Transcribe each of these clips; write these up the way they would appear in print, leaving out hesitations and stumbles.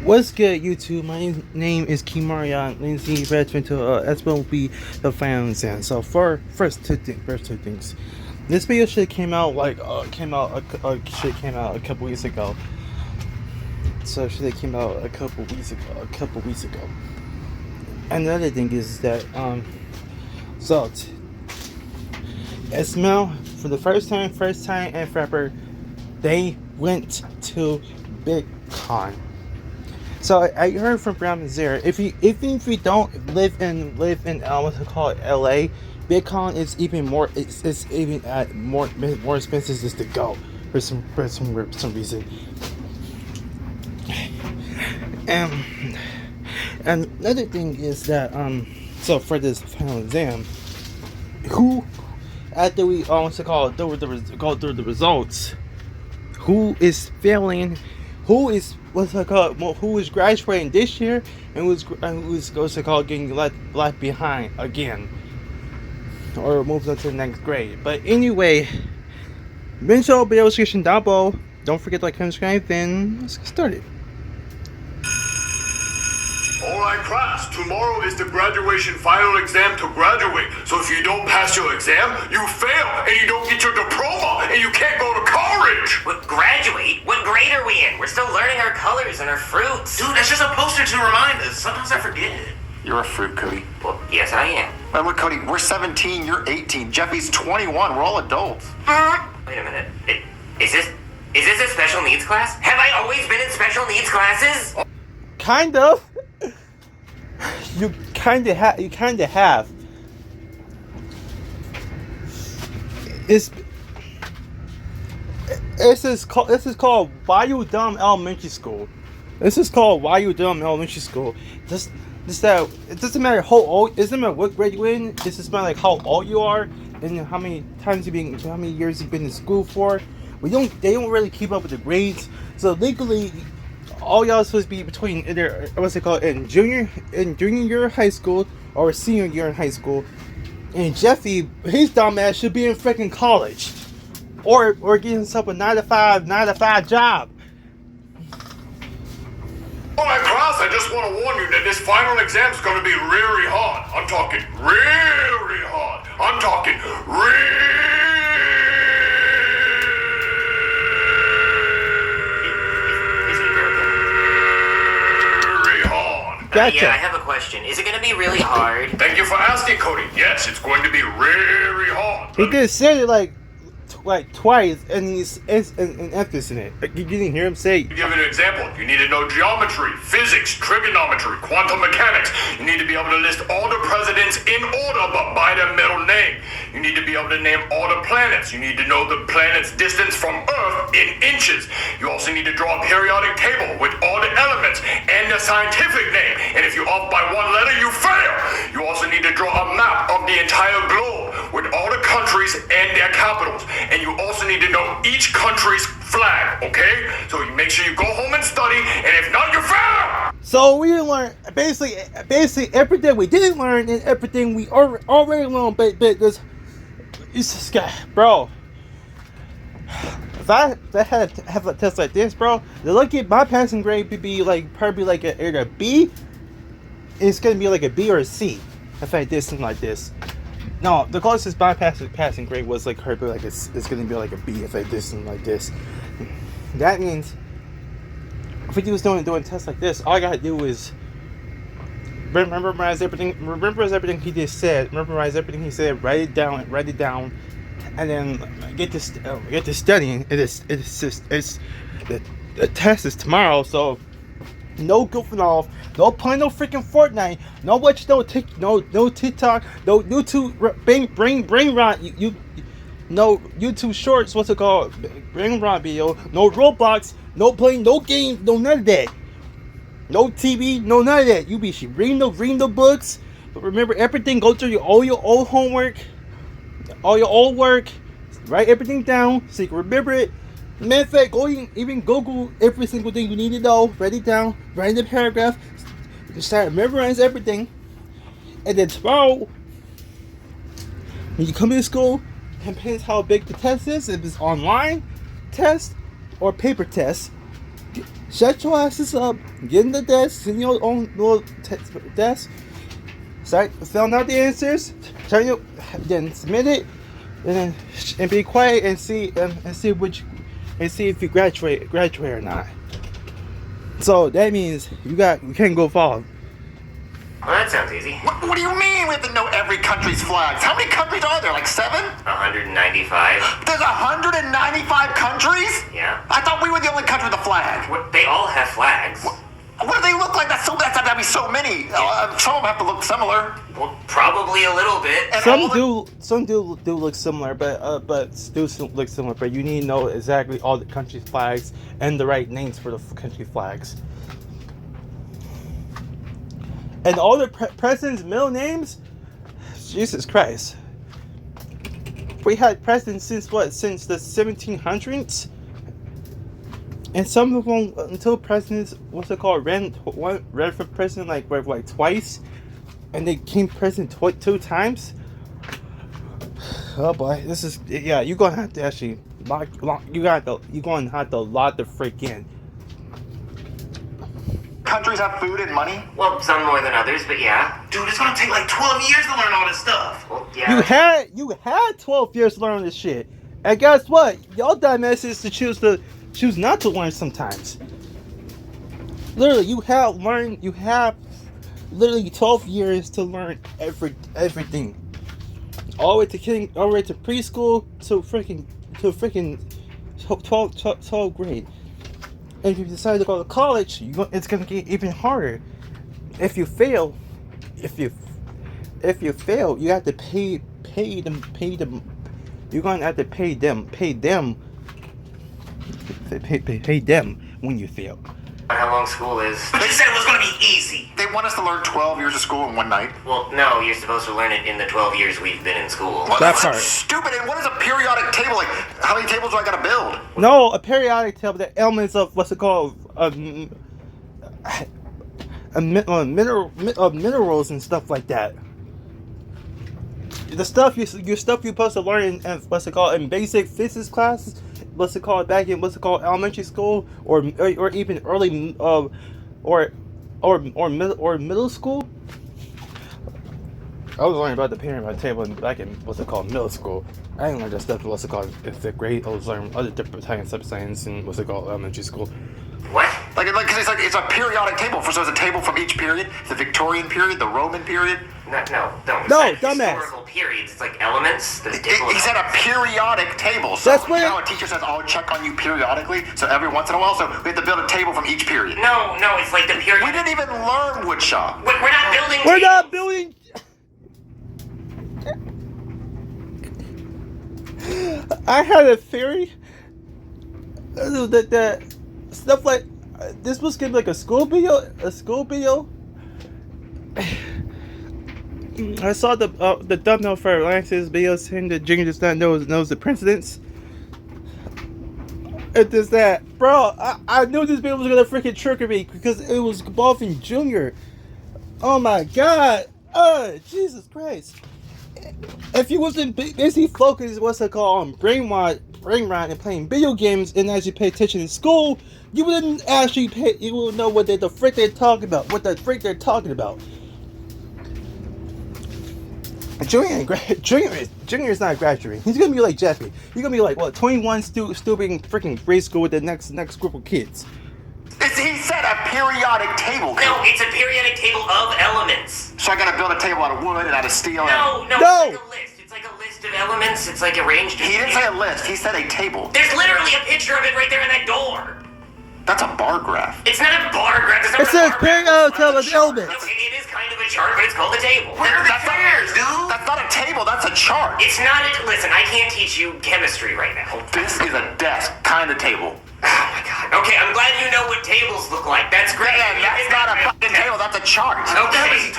What's good, YouTube? My name is Kimarion Lindsay Redfin to SBLB the final exam. So first two things. This video should came out came out a couple weeks ago. So should have came out a couple weeks ago. Another thing is that so SML for the first time and forever, they went to BitCon. So I heard from Brown and Zara, if you don't live in what's it called, LA, BitCon is even more it's even more expensive just to go for some reason. And another thing is that so for this final exam, who after we go through the results, who is failing, who is graduating this year, and who's getting left behind again, or moves on to the next grade. But anyway, video description down below. Don't forget to like, comment, subscribe, then let's get started. Alright class, tomorrow is the graduation final exam to graduate. So if you don't pass your exam, you fail, and you don't get your diploma, and you can't go to college! What, graduate? What grade are we in? We're still learning our colors and our fruits. Dude, that's just a poster to remind us. Sometimes I forget. You're a fruit, Cody. Well, yes, I am. Man, look, Cody, we're 17, you're 18. Jeffy's 21, we're all adults. Wait a minute. Is this a special needs class? Have I always been in special needs classes? Kind of. You kind of have. This is called Why You Dumb Elementary School. This is called Why You Dumb Elementary School. It doesn't matter how old. It doesn't matter what grade you're in. It doesn't matter like how old you are and how many years you've been in school for. They don't really keep up with the grades. So legally, all y'all supposed to be between either in junior year of high school or senior year in high school. And Jeffy, his dumb ass should be in freaking college, or getting himself a 9 to 5 job. Alright class, I just want to warn you that this final exam is going to be really hard. I'm talking really hard. I'm talking really hard. Gotcha. Yeah, I have a question. Is it going to be really hard? Thank you for asking, Cody. Yes, it's going to be really hard. He just said it like twice, and he's an emphasis in it. You didn't hear him say. To give an example, you need to know geometry, physics, trigonometry, quantum mechanics. You need to be able to list all the presidents in order, but by their middle name. You need to be able to name all the planets. You need to know the planet's distance from Earth in inches. You also need to draw a periodic table with all the elements and the scientific name. And if you're off by one letter, you fail. You also need to draw a map of the entire globe with all the countries and their capitals. And you also need to know each country's flag, okay? So you make sure you go home and study, and if not, you fail! So we learned basically everything we didn't learn and everything we already learned, but this guy, bro. If I had to have a test like this, bro, the lucky my passing grade would be probably either a B. It's gonna be like a B or a C if I did something like this. No, the closest my passing grade was it's gonna be like a B if I did something like this. That means if he was doing tests like this, all I gotta do is memorize everything he just said, write it down, and then get to studying. It's the test is tomorrow, so no goofing off, no playing no freaking Fortnite, no TikTok, no YouTube brain rot, no YouTube shorts, what's it called, brain rot video, no Roblox, no playing no game, no none of that, no TV, no none of that. You be reading the books, but remember everything. Go through all your old homework, all your old work, write everything down so you can remember it. Matter of fact, even Google every single thing you need to know, write it down, write in the paragraph, start memorize everything, and then tomorrow, when you come into school, depends how big the test is, if it's online test or paper test, Shut your asses up. Get in the desk. In your own little desk. Start filling out the answers. Then submit it, and be quiet and see if you graduate or not. So that means you can't go far. Well, that sounds easy. What do you mean we have to know every country's flags? How many countries are there? Like 7? 195. There's 195 countries? Yeah. I thought we were the only country with a flag. What, they all have flags. What do they look like? That'd be so many. Some of them have to look similar. Well, probably a little bit. And Some do look similar, but look similar. But you need to know exactly all the country's flags and the right names for the country flags. And all the presidents' middle names. Jesus Christ. We had presidents since what? Since the 1700s. And some of them, until presidents, ran for president like twice, and they came president 2 times. Oh boy, this is you're gonna have to actually you're gonna have to lock the freak in. countries have food and money? Well, some more than others, but yeah. Dude, it's gonna take like 12 years to learn all this stuff. Well, yeah. You had 12 years to learn this shit, and guess what? Y'all dumbasses choose not to learn sometimes. Literally, you have literally 12 years to learn everything. All the way to preschool to freaking 12th grade. And if you decide to go to college, it's gonna get even harder. If you fail, you have to pay them. You're gonna have to pay them when you fail. How long school is? They said it was gonna be easy. They want us to learn 12 years of school in one night. Well, no, you're supposed to learn it in the 12 years we've been in school. Well, That's that's hard. stupid. And what is a periodic table? Like, how many tables do I gotta build? No, a periodic table, the elements of what's it called, minerals and stuff like that. The stuff you're supposed to learn in in basic physics classes, back in elementary school or even early or middle school. I was learning about the periodic table back in middle school. I didn't learn that stuff in in 5th grade. I was learning other different types of science in elementary school. What? Because it's a periodic table. So it's a table from each period. The Victorian period, the Roman period. No, don't. No, It's not dumbass. Historical periods. It's like elements. The table. He said a periodic table. So That's what a teacher says, I'll check on you periodically. So every once in a while, so we have to build a table from each period. No, it's like the period. We didn't even learn woodshop. We're not building. We're tables. not building. I had a theory that stuff like this was gonna be like a school video. I saw the thumbnail for Lance's video saying that Junior does not knows the presidents. It does that, bro. I knew this video was gonna freaking trigger me because it was involving Junior. Oh my god! Jesus Christ! If you wasn't busy focused, on brain rot and playing video games and actually pay attention in school, you wouldn't actually you wouldn't know what the frick they're talking about. Junior is not graduating. He's gonna be like Jeffy. He's gonna be like 21, still being freaking grade school with the next group of kids. He said a periodic table. No, it's a periodic table of elements. So I gotta build a table out of wood and out of steel. No. No. It's like a list. It's like a list of elements. It's like arranged. He didn't say a list. He said a table. There's literally a picture of it right there in that door. That's a bar graph. It's not a bar graph. It says periodic table of elements. Okay, it is kind of a chart, but it's called a table. Where are the That's not- chairs, dude? That's not a table. That's a chart. It's not. Listen, I can't teach you chemistry right now. This is a desk kind of table. Oh my god. Okay, I'm glad you know what tables look like. That's great. Yeah, that's not a fucking table. That's a chart. Okay.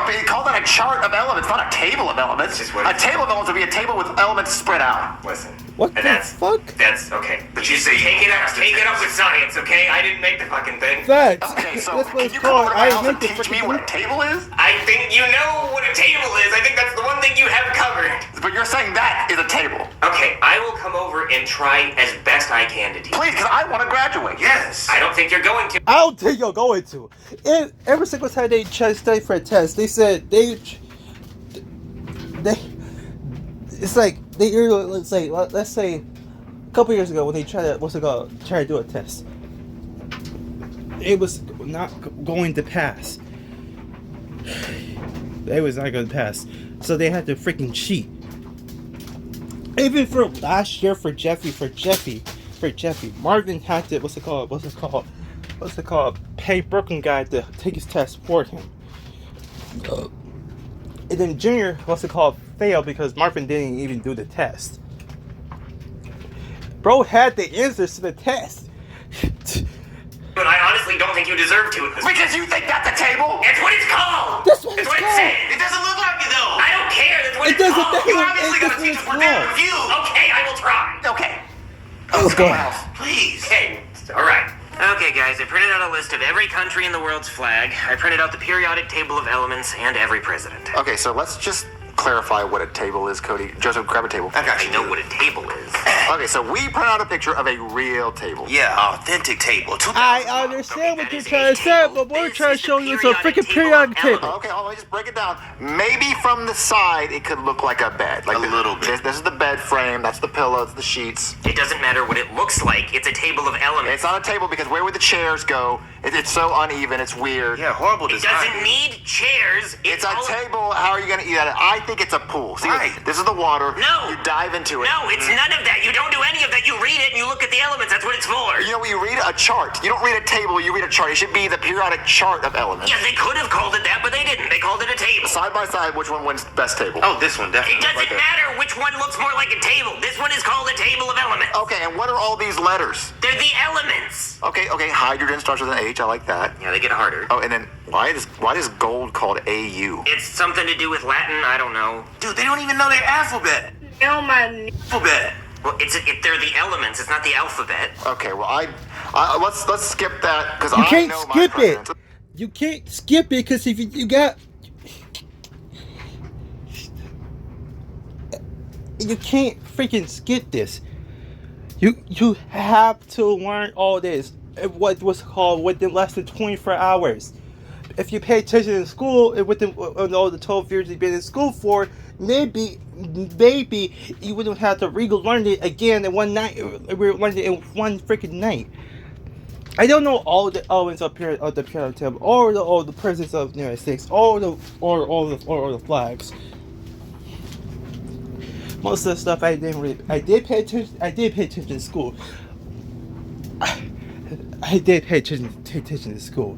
They call that a chart of elements, not a table of elements. Just what A it is. table of elements would be a table with elements spread out. Listen. What and the fuck? That's okay. But you say Take it up with science, okay? I didn't make the fucking thing. Facts. Okay, so That's what can it's you come called. over to my I house and invented teach me freaking- what a table is? I think you know what a table is. I think that's the one thing you have covered. But you're saying that is a table. Okay, I will come over and try as best I can to teach. Please, because I want to graduate. Yes. I don't think you're going to. I don't think you're going to. Every single time they try to study for a test, they said it's like let's say a couple years ago when they tried to do a test, it was not going to pass. It was not going to pass, so they had to freaking cheat. Even for last year for Jeffy, Marvin had to what's it called? Pay Brooklyn guy to take his test for him. And then Junior failed because Marvin didn't even do the test. Bro had the answers to the test. But I honestly don't think you deserve to. Because you think that's a table? It's what it's called. That's what It's it's what called. it says. It doesn't look like it though. I don't care. That's what It it's doesn't. called. You obviously It gotta doesn't teach us for explode. that review. Okay, I will try. Okay. Oh, Let's go God. out. Please. Okay, all right. Okay, guys, I printed out a list of every country in the world's flag. I printed out the periodic table of elements and every president. Okay, so let's just clarify what a table is, Cody. Joseph, grab a table. I got I you. know what a table is. Okay, so we print out a picture of a real table. Yeah, authentic table. I understand what you're trying to say, but we're trying to show you some freaking periodic table. Okay, hold on, let me just break it down. Maybe from the side it could look like a bed. Like A little bit. This is the bed frame, that's the pillows, the sheets. It doesn't matter what it looks like. It's a table of elements. It's not a table because where would the chairs go? It's so uneven, it's weird. Yeah, horrible It design. doesn't need chairs. It's a all- table, how are you gonna eat at it? I think it's a pool. See, Right. this is the water. No. You dive into it. No, it's none of that. You don't do any of that. You read it and you look at the elements. That's what it's for. You know, when you read a chart, you don't read a table, you read a chart. It should be the periodic chart of elements. Yeah, they could have called it that, but they didn't. They called it a table. Side by side, which one wins best table? Oh, this one It definitely. doesn't right there. matter which one looks more like a table. This one is called a table of elements. Okay, and what are all these letters? They're the elements. Okay, hydrogen starts with an H, I like that. Yeah, they get harder. Oh, and then why is gold called AU? It's something to do with Latin. I don't know. Dude, they don't even know their alphabet. Alphabet. Well, they're the elements. It's not the alphabet. Okay, well let's skip that because You I can't know my skip it. presidents. You can't skip it because if you got, you can't freaking skip this. You have to learn all this. What was called within less than 24 hours. If you pay attention in school, within all the 12 years you've been in school for, maybe you wouldn't have to relearn it again in one night. We learned it in one freaking night. I don't know all the elements of the periodic table, or all the presidents of the United States, or the flags. Most of the stuff I did pay attention in school. I did pay attention to school,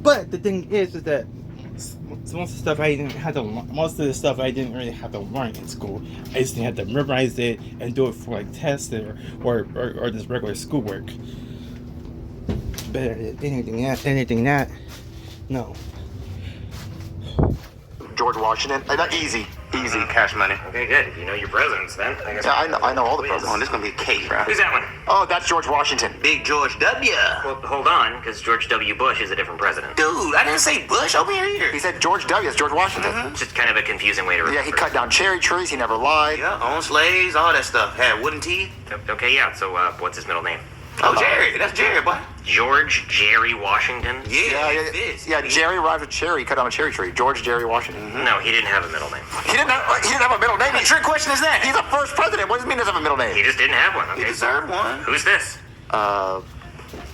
but the thing is that most of the stuff I didn't really have to learn in school. I just didn't have to memorize it and do it for like tests or just regular schoolwork. But anything that, no. George Washington. Not easy. Cash money. Okay, good. If you know your presidents, then I guess. Yeah, I know all the Oh, presidents. this gonna be a cake, bro. Who's that one? Oh, that's George Washington. Big George W. Well, hold on, because George W. Bush is a different president. Dude, I didn't say Bush over here. He said George W. It's George Washington. It's just kind of a confusing way to remember. Yeah, he cut down cherry trees. He never lied. Yeah, owned slaves, all that stuff. Had wooden teeth. Okay, yeah. So, what's his middle name? Oh, Jerry. That's Jerry, boy. George Jerry Washington? Yeah. Jerry arrived with cherry. He cut down a cherry tree. George Jerry Washington. No, he didn't have a middle name. He didn't have a middle name. What trick question is that? He's the first president. What does it mean he doesn't have a middle He name? just didn't have one. He Okay. deserved one. Who's this?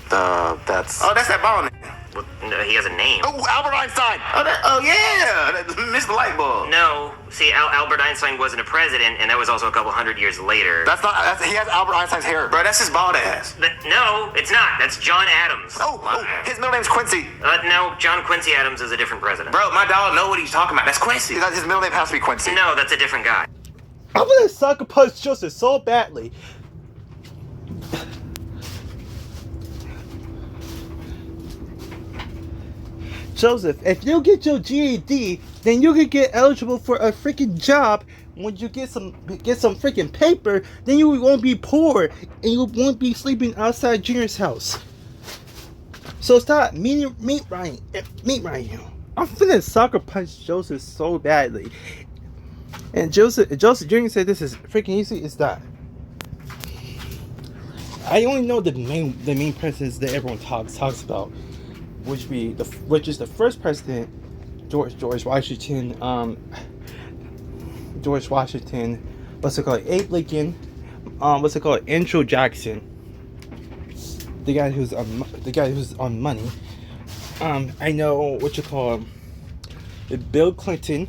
That's. Oh, that's that ball name. Well, no, he has a name. Oh, Albert Einstein. Oh yeah, Mr. Lightbulb. No. See, Albert Einstein wasn't a president, and that was also a couple hundred years later. He has Albert Einstein's hair. Bro, that's his bald ass. No, it's not. That's John Adams. His middle name's Quincy. No, John Quincy Adams is a different president. Bro, my dog know what he's talking about. That's Quincy. His middle name has to be Quincy. No, that's a different guy. I'm gonna sucker punch Joseph so badly. Joseph, if you get your GED, then you can get eligible for a freaking job. When you get some freaking paper, then you won't be poor and you won't be sleeping outside Junior's house. So stop meat right here. I'm finna sucker punch Joseph so badly. And Joseph Jr. said this is freaking easy. It's not. I only know the main presidents that everyone talks about, which is the first president, George Washington. George Washington. What's it called? Abe Lincoln. Andrew Jackson. The guy who's on money. I know Bill Clinton.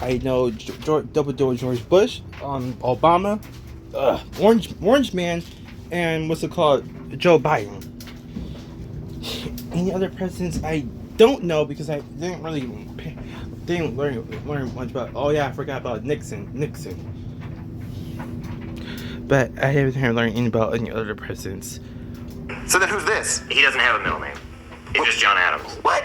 I know George Bush. Obama. Orange Man. And Joe Biden. Any other presidents I don't know because I didn't learn much about. Oh yeah, I forgot about Nixon. But I haven't learned anything about any other presidents. So then who's this? He doesn't have a middle name. He's just John Adams. What?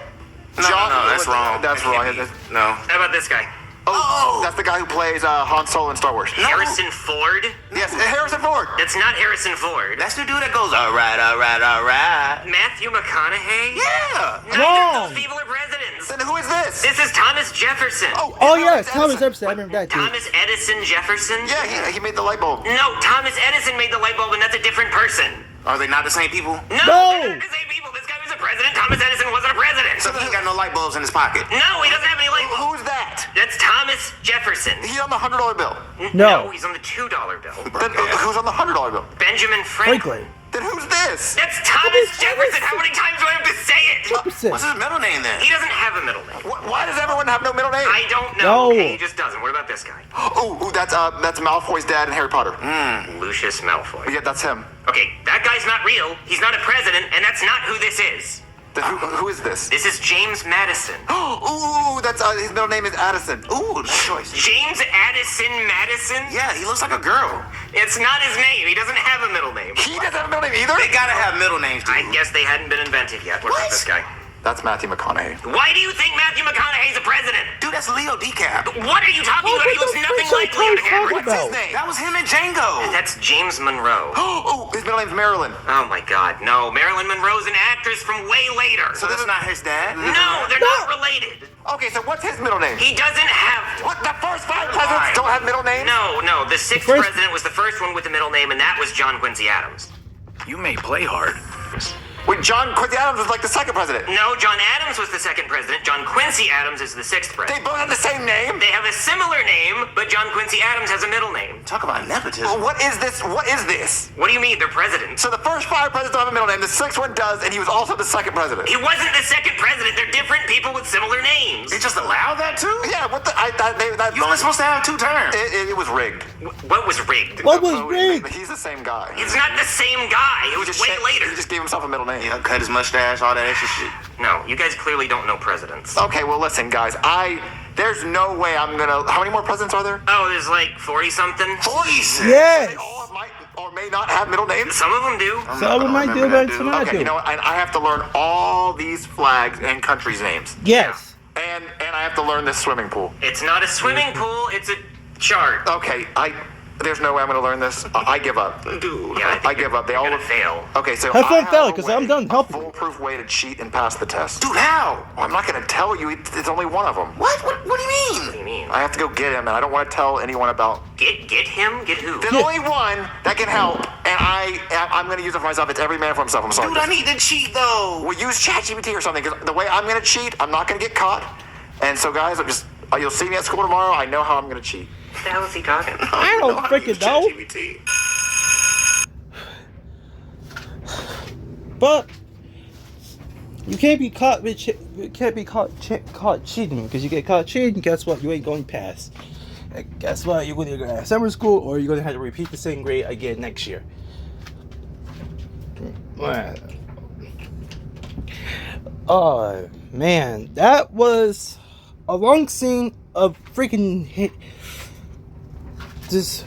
No, that's wrong. That's wrong. No. How about this guy? Oh, that's the guy who plays Han Solo in Star Wars. Harrison Ford? Yes, Harrison Ford. That's not Harrison Ford. That's the dude that goes, all right. Matthew McConaughey? Yeah. Neither Wrong. of those people are presidents. Then who is this? This is Thomas Jefferson. Oh yes, Thomas Jefferson. I remember that too. Thomas Edison Jefferson? Yeah, he made the light bulb. No, Thomas Edison made the light bulb, and that's a different person. Are they not the same people? No, No. they're not the same people. This guy was a president. Thomas Edison wasn't a president. So he ain't got no light bulbs in his pocket. No, he doesn't have any light bulbs. Who's that? That's Thomas Jefferson. He's on the $100 bill. No. He's on the $2 bill. Then who's on the $100 bill? Benjamin Franklin. Franklin. Then who's this? That's Thomas Jefferson. How many times do I have to say it? What's his middle name then? He doesn't have a middle name. Why does everyone have no middle name? I don't know. No. Okay, he just doesn't. What about this guy? Oh, that's Malfoy's dad in Harry Potter. Lucius Malfoy. Yeah, that's him. Okay, that guy's not real. He's not a president, and that's not who this is. Then who is this? This is James Madison. Ooh, that's his middle name is Addison. Ooh, nice choice. James Addison Madison? Yeah, he looks like a girl. It's not his name. He doesn't have a middle name. He doesn't have a middle name either. They gotta have middle names, dude. I guess they hadn't been invented yet. What about this guy? That's Matthew McConaughey. Why do you think Matthew McConaughey's a president? Dude, that's Leo DiCap. What are you talking about? He looks nothing like Leo DiCaprio. What's his name? That was him in Django. That's James Monroe. Oh, his middle name's Marilyn. Oh my God, no. Marilyn Monroe's an actress from way later. So this is not his dad? No, they're not related. Okay, so what's his middle name? He doesn't have. What? The first 5 presidents don't have middle names? No, the sixth first- president was the first one with a middle name, and that was John Quincy Adams. You may play hard. Wait, John Quincy Adams was like the second president. No, John Adams was the second president. John Quincy Adams is the sixth They president. both have the same name? They have a similar name, but John Quincy Adams has a middle name. Talk about nepotism. Well, what is this? What is this? What do you mean? They're presidents. So the first 5 presidents don't have a middle name. The sixth one does, and he was also the second president. He wasn't the second president. They're different people with similar names. They just allow that too? Yeah, what the? You only supposed to have 2 terms. It was rigged. What was rigged? What was rigged? He's the same guy. It's not the same guy. It was way later. He just gave himself a middle name. Yeah, cut his mustache, all that extra shit. No, you guys clearly don't know presidents. Okay, well listen, guys. There's no way I'm gonna. How many more presidents are there? Oh, there's like 40 something. 46. Yes. They all might or may not have middle names. Some of them do. Some of might do, but some not Okay, do. you know what? I have to learn all these flags and countries' names, Yes. and I have to learn this swimming pool. It's not a swimming pool. It's a chart. Okay, there's no way I'm gonna learn this. I give up. Dude. Yeah, I give up. They all You're look. gonna fail. Okay, so Have fun I have failing, a 'cause I'm way, done helping a you. foolproof way to cheat and pass the test. Dude, how? Well, I'm not gonna tell you. It's only one of them. What do you What mean? do you mean? I have to go get him, and I don't want to tell anyone about. Get him? Get who? There's only one that can help, and I'm gonna use it for myself. It's every man for himself. I'm sorry. Dude, I need to cheat though. We'll use ChatGPT or something, because the way I'm gonna cheat, I'm not gonna get caught. And so, guys, you'll see me at school tomorrow. I know how I'm gonna cheat. What the hell is he talking? I don't freaking know. ChatGPT. But you can't be caught with caught cheating, because you get caught cheating. Guess what? You ain't going past. And guess what? You're going to go to summer school, or you're going to have to repeat the same grade again next year. Oh man, that was a long scene of freaking hit. Just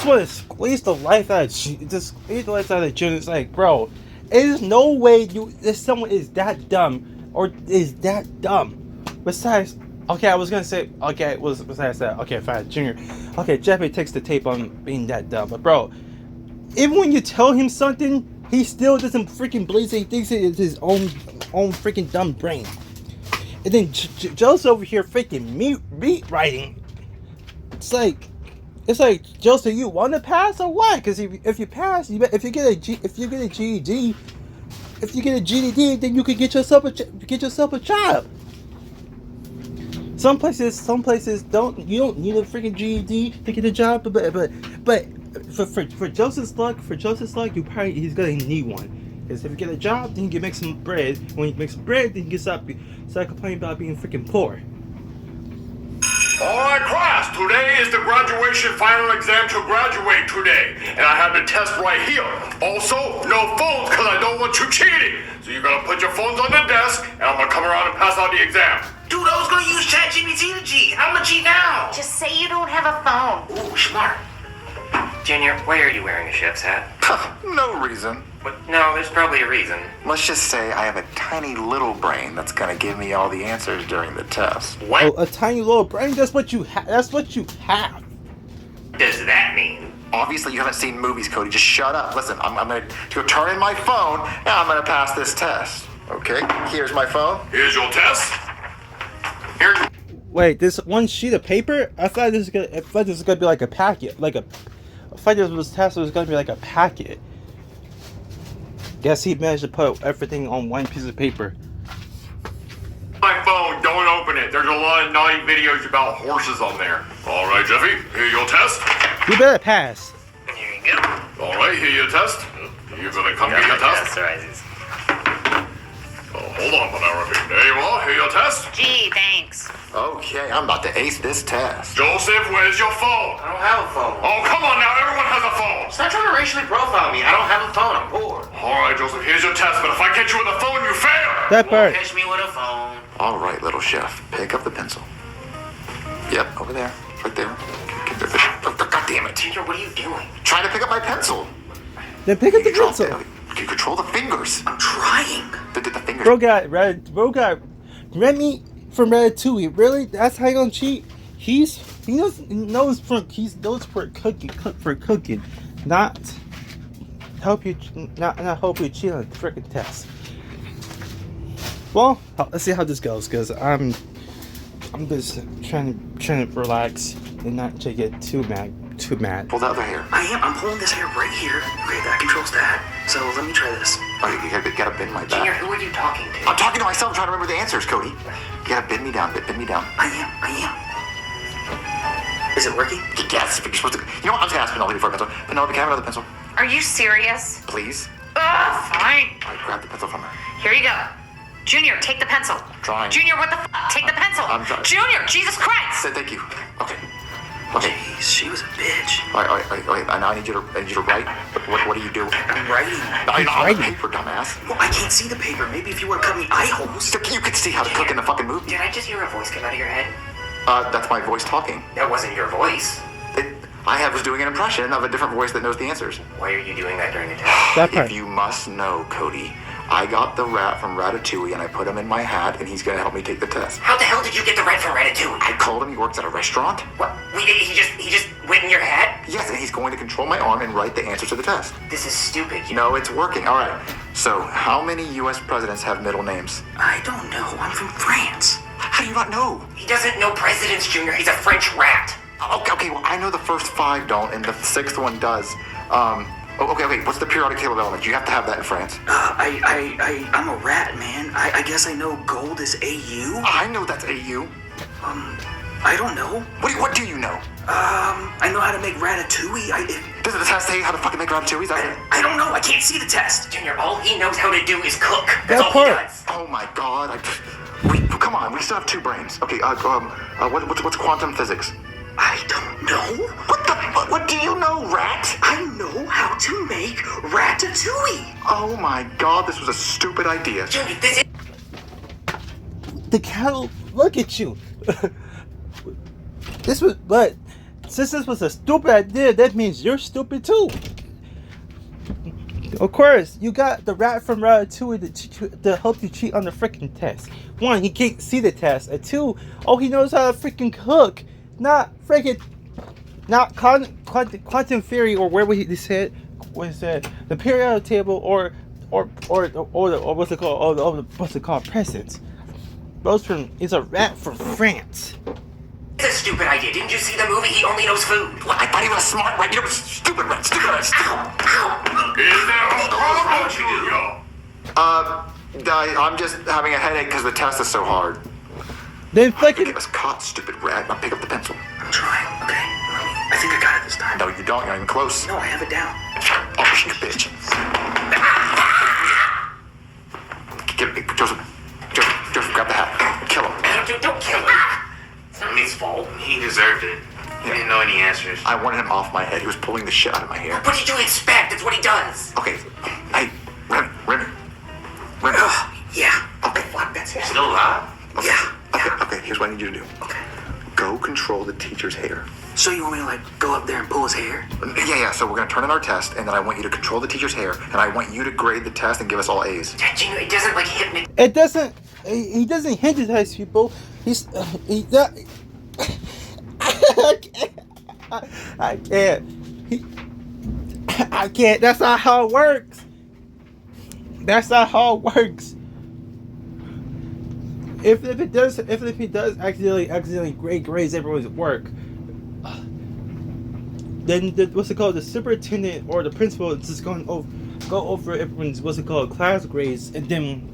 want to squeeze the life out of children. It's like, bro, there's no way someone is that dumb or is that dumb. Besides, okay, I was gonna say, okay, besides that, okay, fine, Junior. Okay, Jeffrey takes the tape on being that dumb, but bro, even when you tell him something, He still doesn't freaking believe it. He thinks it is his own freaking dumb brain. And then Joe's over here freaking meat writing. It's like Joseph, you want to pass or what? Because if you pass, if you get a GED, then you could get yourself a job. Some places don't need a freaking GED to get a job, but for Joseph's luck, he's gonna need one. Because if you get a job, then you can make some bread. When you make some bread, then you can start complaining about being freaking poor. Alright, class, today is the graduation final exam to graduate today. And I have the test right here. Also, no phones because I don't want you cheating. So you're gonna put your phones on the desk and I'm gonna come around and pass out the exam. Dude, I was gonna use ChatGPT to cheat. How am I cheat now? Just say you don't have a phone. Ooh, smart. Junior, why are you wearing a chef's hat? No reason. What? No, there's probably a reason. Let's just say I have a tiny little brain that's gonna give me all the answers during the test. What Oh, a tiny little brain? That's what you have. does that mean? Obviously, you haven't seen movies, Cody. Just shut up. Listen, I'm gonna go turn in my phone and I'm gonna pass this test. Okay, here's my phone. Here's your test. Here's Wait, this one sheet of paper? I thought this was gonna be like a packet, I thought this test was gonna be like a packet. Guess he managed to put everything on one piece of paper. my phone, don't open it. There's a lot of naughty videos about horses on there. Alright, Jeffy, here's your test. You better pass. Here you go. Alright, here's your test. You're gonna come get your test. Oh, hold on, Penelope. There you are, here's your test. Gee, thanks. Okay, I'm about to ace this test. Joseph, where's your phone? I don't have a phone. Oh, come on now, everyone has a phone. Stop trying to racially profile me. I don't have a phone. I'm poor. Alright, Joseph, here's your test, but if I catch you with a phone, you fail. That part. Catch me with a phone. All right, little chef, pick up the pencil. Yep, over there, right there. God damn it! Junior, what are you doing? Trying to pick up my pencil. Then pick up the Control- pencil. You control the fingers. I'm trying. The fingers. Bro got Remy from Ratatouille. Really? That's how you gonna cheat? He knows for cooking, not help you cheat on the freaking test. Well, let's see how this goes, cause I'm just trying to relax and not to get too mad. Pull the other hair. I'm pulling this hair right here. Okay, that controls that. So let me try this. Oh, you gotta bend my Junior, back. who are you talking to? I'm talking to myself, trying to remember the answers, Cody. You gotta bend me down. Bend me down. I am. Is it working? Yes, you're supposed to. You know what? I'm just gonna ask Penelope for a pencil. Penelope, can I have another pencil, Are you serious? please? Fine. All right, grab the pencil from her. Here you go. Junior, take the pencil. Trying. Junior, what the Take the pencil. I'm trying. Junior, Jesus Christ. Say thank you. Okay. Jeez, she was a bitch. All right. Now I need you to write. What do you do? I'm writing. I'm on the paper, dumbass. Well, I can't see the paper. Maybe if you would have cut me eye holes. You could see how to cook in the fucking movie. Did I just hear a voice come out of your head? That's my voice talking. That wasn't your voice. I was doing an impression of a different voice that knows the answers. Why are you doing that during the test? That part. If you must know, Cody, I got the rat from Ratatouille and I put him in my hat and he's gonna help me take the test. How the hell did you get the rat from Ratatouille? I called him. He works at a restaurant. What? He just went in your hat? Yes, and he's going to control my arm and write the answers to the test. This is stupid. No, it's working. All right. So, how many U.S. presidents have middle names? I don't know. I'm from France. How do you not know? He doesn't know presidents, Junior. He's a French rat. Okay. Well, I know the first 5 don't, and the 6th one does. Okay. What's the periodic table of elements? You have to have that in France. I'm a rat, man. I guess I know gold is AU. I know that's AU. I don't know. What do you know? I know how to make ratatouille. Does the test say how to fucking make ratatouille? I don't know. I can't see the test. Junior, all he knows how to do is cook. That's That all part. he does. Oh my god. Come on. We still have 2 brains. Okay. What's quantum physics? I don't know. What do you know, rat? I know how to make ratatouille. Oh my god. This was a stupid idea. Junior, this is... The cattle, look at you. Since this was a stupid idea, that means you're stupid too. Of course, you got the rat from Ratatouille to help you cheat on the freaking test. 1, he can't see the test. And 2, he knows how to freaking cook. Not quantum theory or whatever he said. what is that? The periodic table or what's it called? Or what's it called? Presents. Those from is a rat from France. It's a stupid idea. Didn't you see the movie? He only knows food. What? I thought he was a smart rat. You know, stupid rat. Stupid rat. Is that horrible, Junior? I'm just having a headache because the test is so hard. Then You fucking get us caught, stupid rat. Now pick up the pencil. I'm trying, okay? I think I got it this time. No, you don't. You're not even close. No, I have it down. Oh, you bitch. Get it, Joseph. Joseph, grab the hat. Kill him. Don't kill him. It's not his fault. He deserved it. He didn't know any answers. I wanted him off my head. He was pulling the shit out of my hair. What did you expect? That's what he does. Okay. Hey, Remy. Yeah. Okay, fuck, that's it. Still alive? Yeah. Okay, here's what I need you to do. Okay. Go control the teacher's hair. So you want me to like go up there and pull his hair? Yeah. So we're gonna turn in our test, and then I want you to control the teacher's hair, and I want you to grade the test and give us all A's. Junior, it doesn't like hypnotize. it doesn't. He doesn't hypnotize people. He's he. I can't. I can't. That's not how it works. That's not how it works. If he does accidentally grades everyone's work, then what's it called? The superintendent or the principal is just going to go over everyone's class grades, and then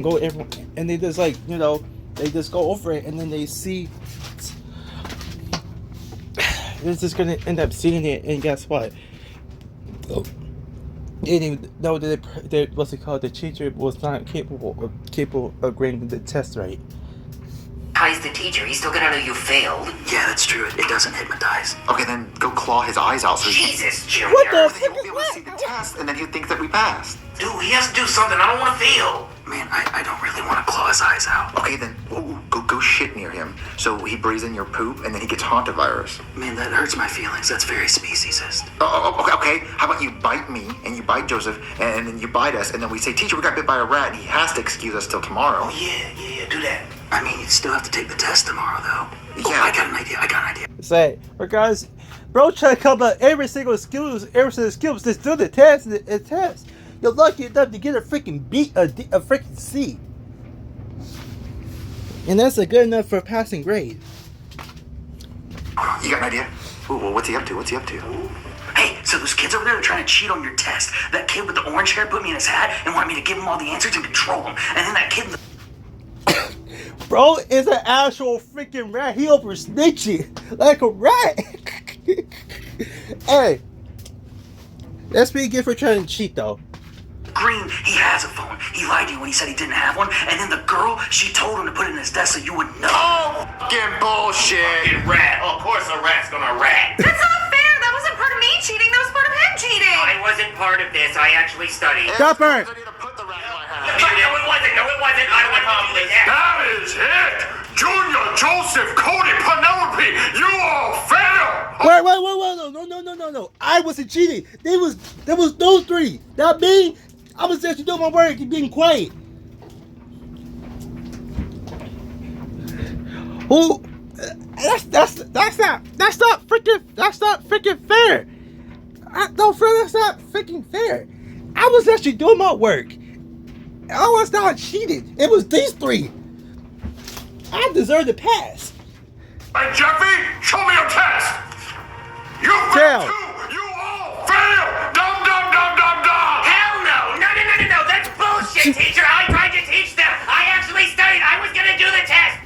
go everyone, and they just they just go over it, and then they see. They're just gonna end up seeing it, and guess what? They didn't even know that the teacher was not capable of grading the test right. Hypnotize the teacher. He's still gonna know you failed. Yeah, that's true. It doesn't hypnotize. Okay, then go claw his eyes out so he Jesus, Junior. What the he won't be able to see the test, and then he'll think that we passed. Dude, he has to do something. I don't want to fail. Man, I don't really want to claw his eyes out. Okay, then go shit near him so he breathes in your poop, and then he gets hantavirus. Man, that hurts my feelings. That's very speciesist. Okay. How about you bite me, and you bite Joseph, and then you bite us, and then we say, teacher, we got bit by a rat, and he has to excuse us till tomorrow. Yeah, do that. I mean, you still have to take the test tomorrow, though. Yeah. I got an idea. Say, regardless, bro, try to come up every single skills to do the test. You're lucky enough to get a freaking B, a freaking C, and that's a good enough for a passing grade. You got an idea? Ooh, what's he up to? Hey, so those kids over there are trying to cheat on your test. That kid with the orange hair put me in his hat and wanted me to give him all the answers and control him. And then that kid... Bro is an actual freaking rat. He over snitching like a rat. Hey, that's pretty good for trying to cheat, though. Green, he has a phone. He lied to you when he said he didn't have one. And then the girl, she told him to put it in his desk so you wouldn't know. Oh, fucking bullshit. Fucking rat. Oh, of course a rat's gonna rat. That's not fair. That wasn't part of me cheating. That was part of him cheating. I wasn't part of this. I actually studied. Stop her. I need to put the rat in my hat. No, it wasn't. I don't want to do this. That is it! Junior, Joseph, Cody, Penelope, you all fail! Wait, no. I wasn't cheating. There was those three. Not me. I was actually doing my work and being quiet. Who? That's not freaking fair. That's not freaking fair. I was actually doing my work. I was not cheating. It was these three. I deserve to pass. Hey, Jeffy, show me your test! You Tell. failed too! You all failed! Dum. Hell no! No! That's bullshit, teacher! I tried to teach them! I actually studied! I was gonna do the test!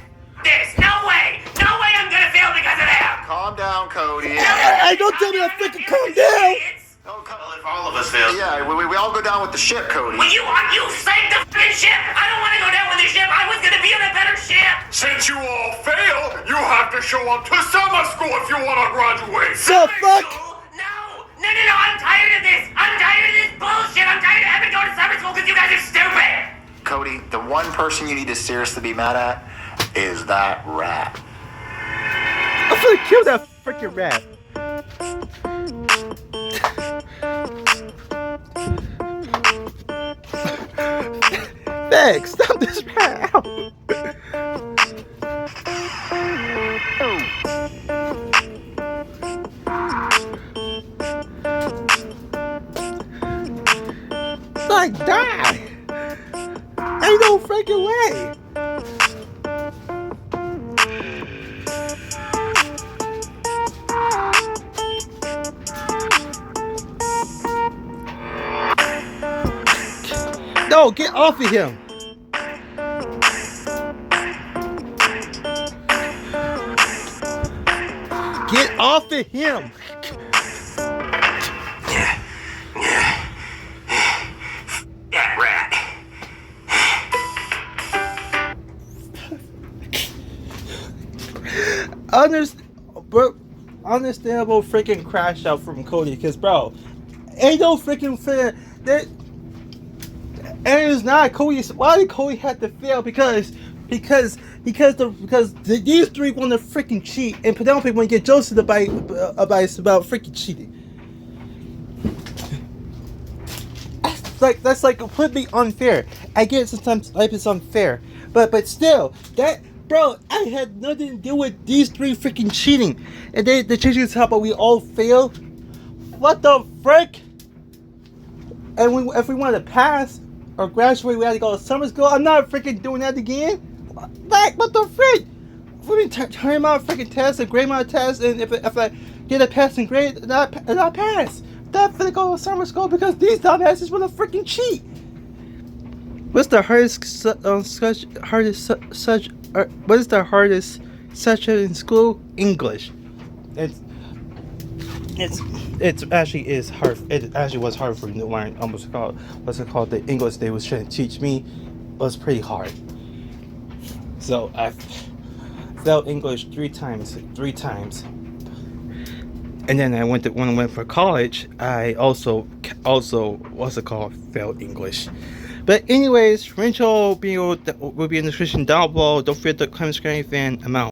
No way I'm gonna fail because of that! Calm down, Cody. Hey, don't tell me I freaking calm down. Well, if all of us fail. Yeah, we all go down with the ship, Cody. Will you sank the f***ing ship! I don't want to go down with the ship! I was gonna be on a better ship! Since you all failed, you have to show up to summer school if you want to graduate! So fuck. No! I'm tired of this! I'm tired of this bullshit! I'm tired of having to go to summer school because you guys are stupid! Cody, the one person you need to seriously be mad at is that rat. I'm gonna kill that freaking rat. Thanks, stop this rat out. No freaking way. No, get off of him. Get off of him. That rat. Understandable freaking crash out from Cody, because bro, ain't no freaking fair that. And it's not Cody. Why did Cody have to fail? Because these three want to freaking cheat, and Penelope want to get Joseph to bite about freaking cheating. That's like completely unfair. I get sometimes life is unfair, but still, that bro, I had nothing to do with these three freaking cheating, and the teaching us how about we all fail. What the frick? And if we want to pass or graduate, we had to go to summer school. I'm not freaking doing that again. Like, what the frick? We turn out freaking tests, a grade my test, and if I get a passing grade, and I pass. Not finna go to summer school because these dumbasses want to freaking cheat. What's the hardest what is the hardest subject in school? English. It actually is hard. It actually was hard for me to learn. What's it called? The English they was trying to teach me was pretty hard. So I failed English three times. And then when I went for college, I also what's it called? Failed English. But anyways, Rachel will be in the description down below. Don't forget to comment, subscribe, and I'm out.